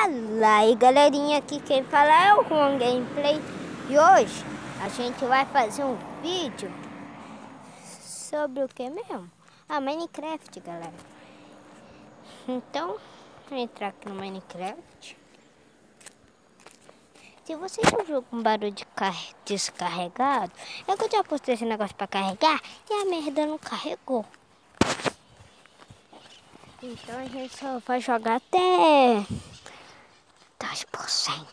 Fala aí, galerinha, aqui quem fala é o Juan Gameplay. E hoje a gente vai fazer um vídeo sobre o que mesmo? Minecraft, galera. Então, vou entrar aqui no Minecraft. Se vocês ouviram com barulho de descarregado, é que eu já postei esse negócio pra carregar e a merda não carregou. Então a gente só vai jogar até 10%.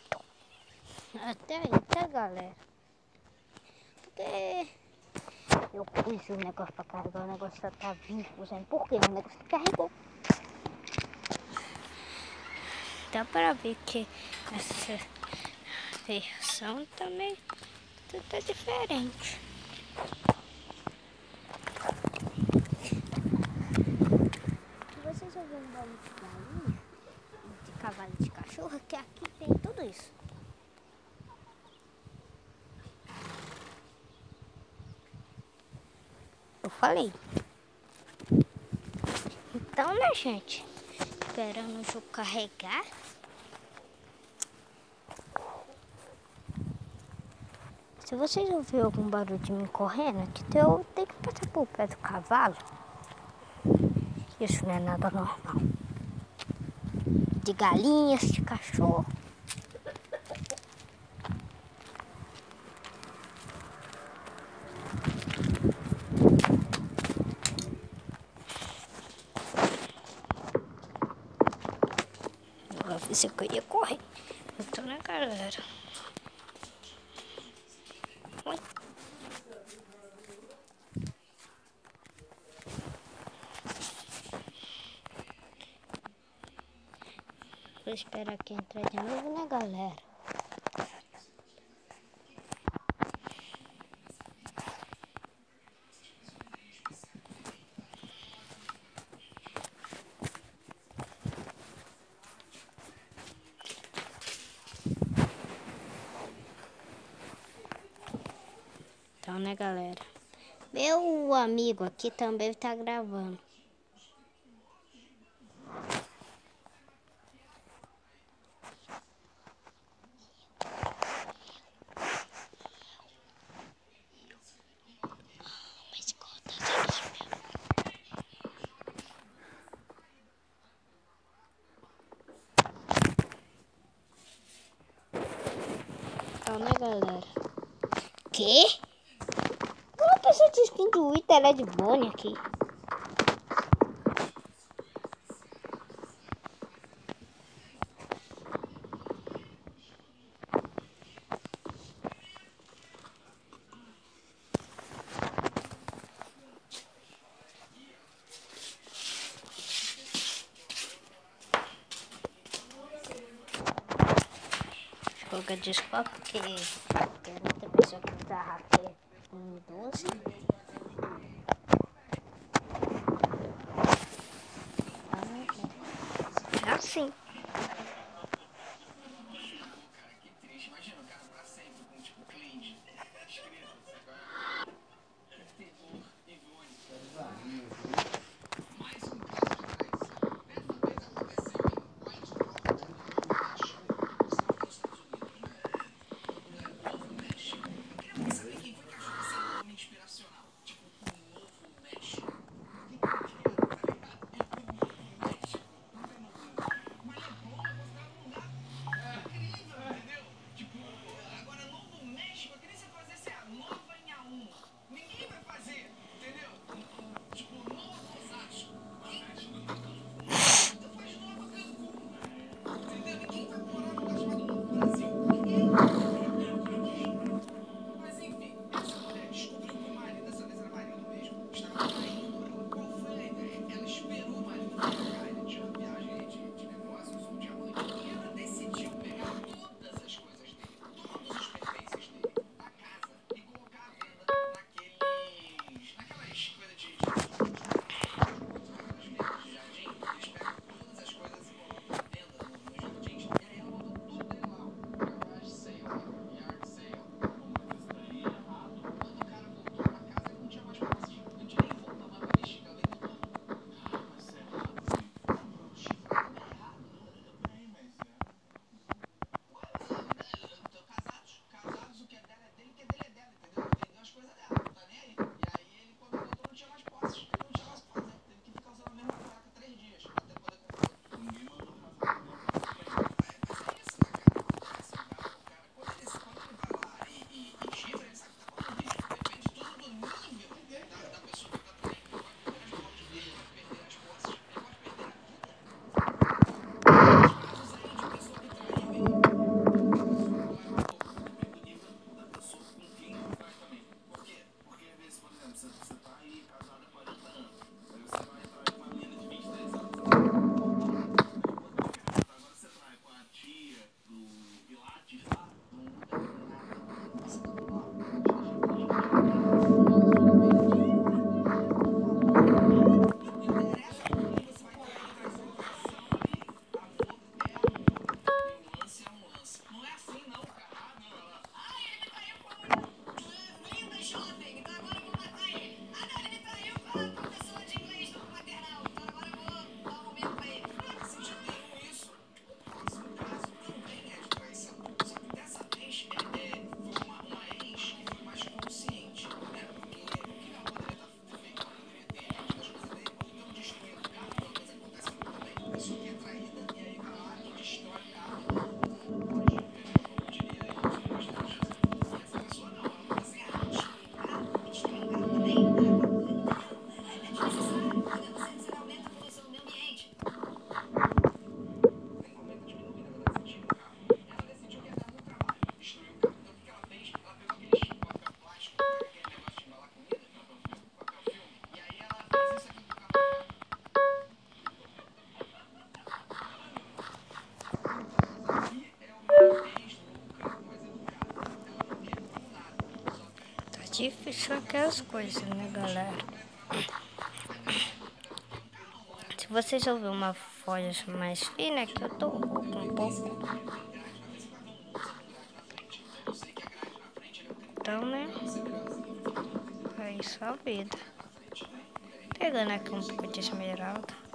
Até aí, tá, galera? Porque eu pus o negócio pra carregar, o negócio só tá 20%. Por quê? O negócio carregou. Dá pra ver que essa versão também tá diferente. Vocês ouviram um barulho de galinha, de cavalo, de cachorro, que aqui tem tudo isso. Eu falei. Então, né, gente? Esperando o jogo carregar. Se vocês ouvirem algum barulho de mim correndo, aqui eu tenho que passar por pé do cavalo. Isso não é nada normal. De galinhas, de cachorro. Eu avisei que eu ia correr. Eu tô na galera. Oi. Vou esperar aqui entrar de novo, né, galera? Então, né, galera? Meu amigo aqui também tá gravando. Então, né, galera? Que? Uma pessoa de skin de Wither é de Bonnie aqui. Joga Discord porque tem muita pessoa que tá hackeando com 12. É assim. difícil aquelas coisas, né, galera? Se vocês ouvirem uma voz mais fina, que eu tô rouco um pouco. Então, né? É isso a vida. Pegando aqui um pouco de esmeralda.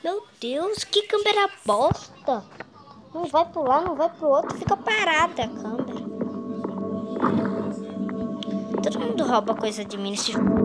Meu Deus, que câmera bosta! Não vai pro lado, não vai pro outro, fica parada a câmera. Todo mundo rouba coisa de mim nesse jogo.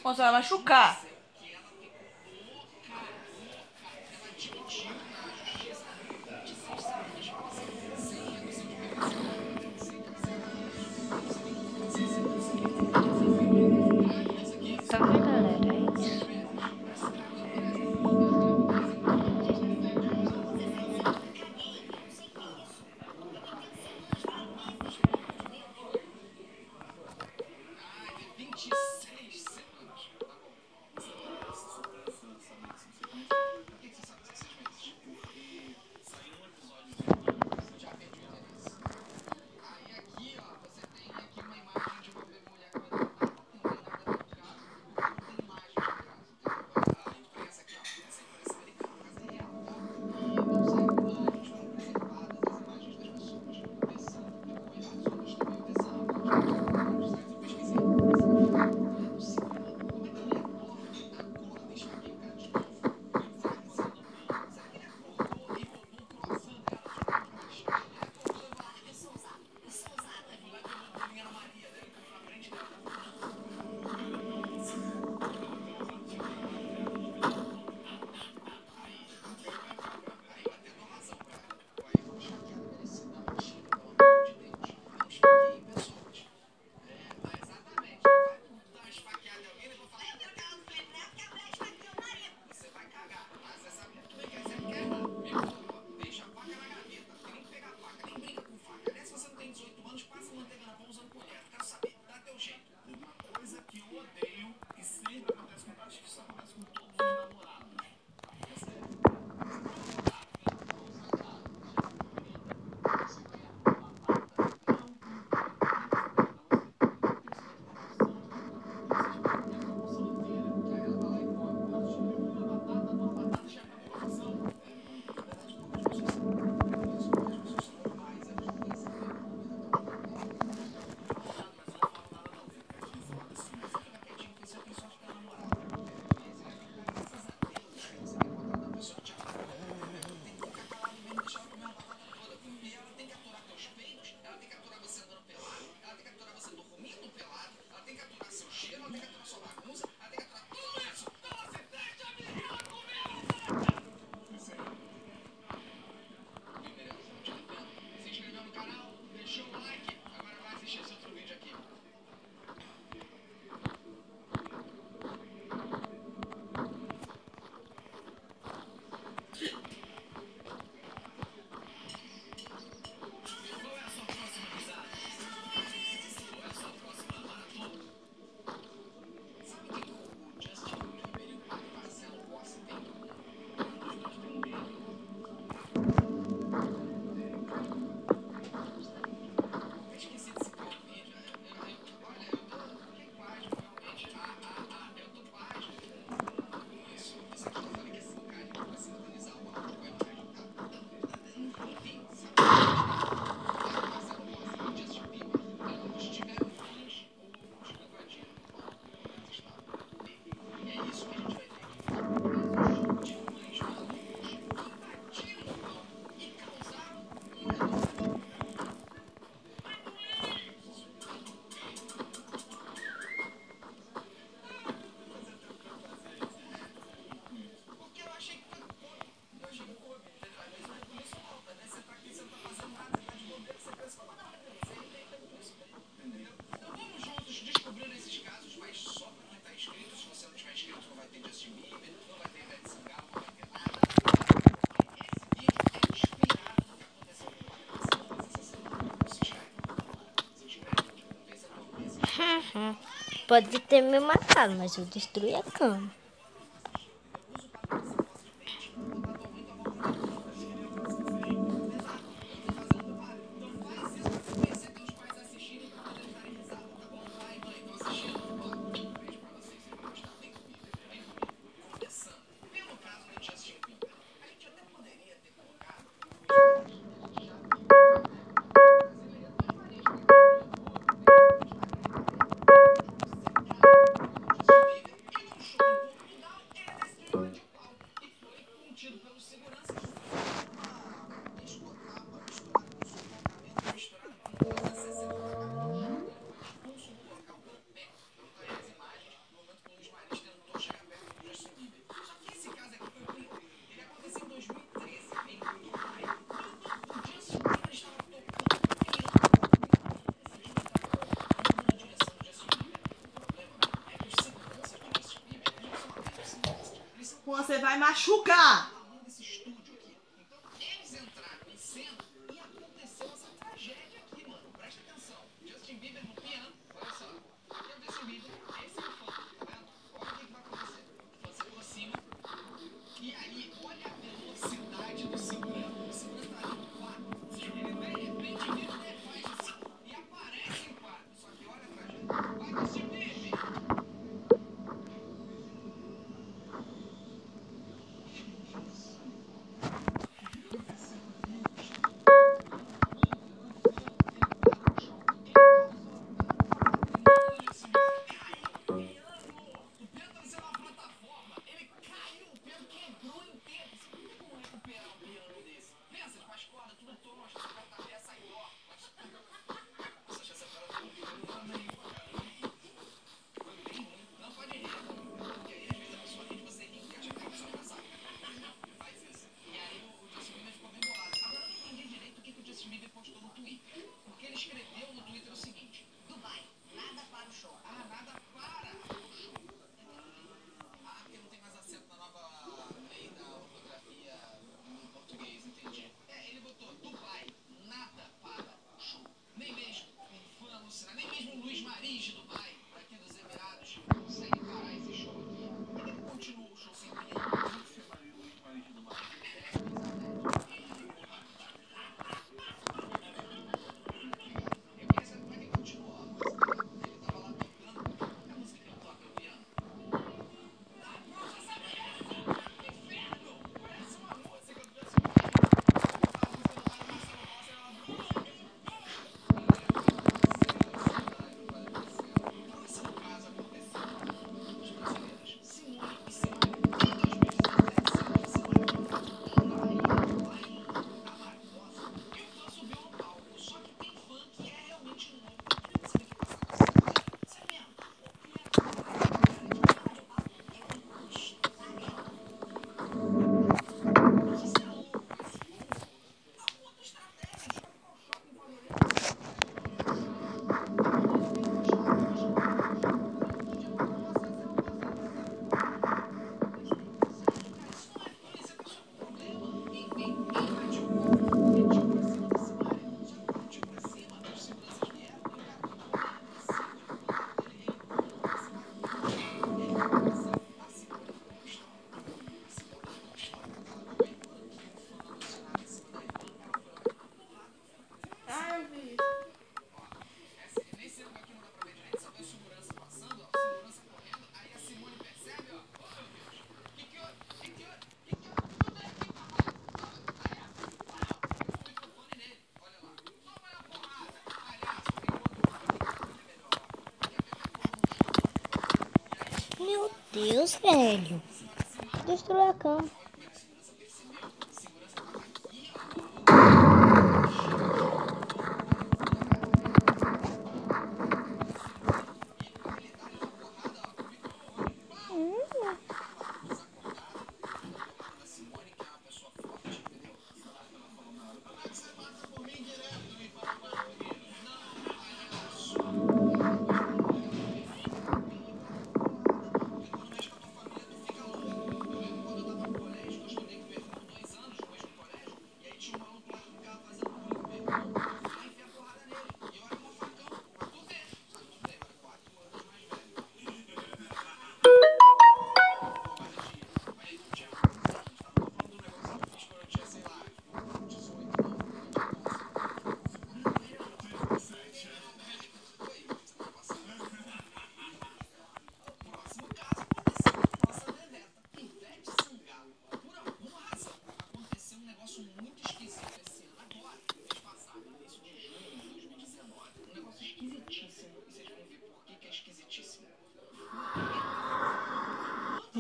Você vai machucar. Tá, né, galera? É isso. pode ter me matado, mas eu destruí a cama. Você vai machucar! Meu Deus, velho. Destruiu a cama.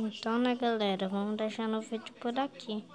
Então, né, galera, vamos deixando o vídeo por aqui.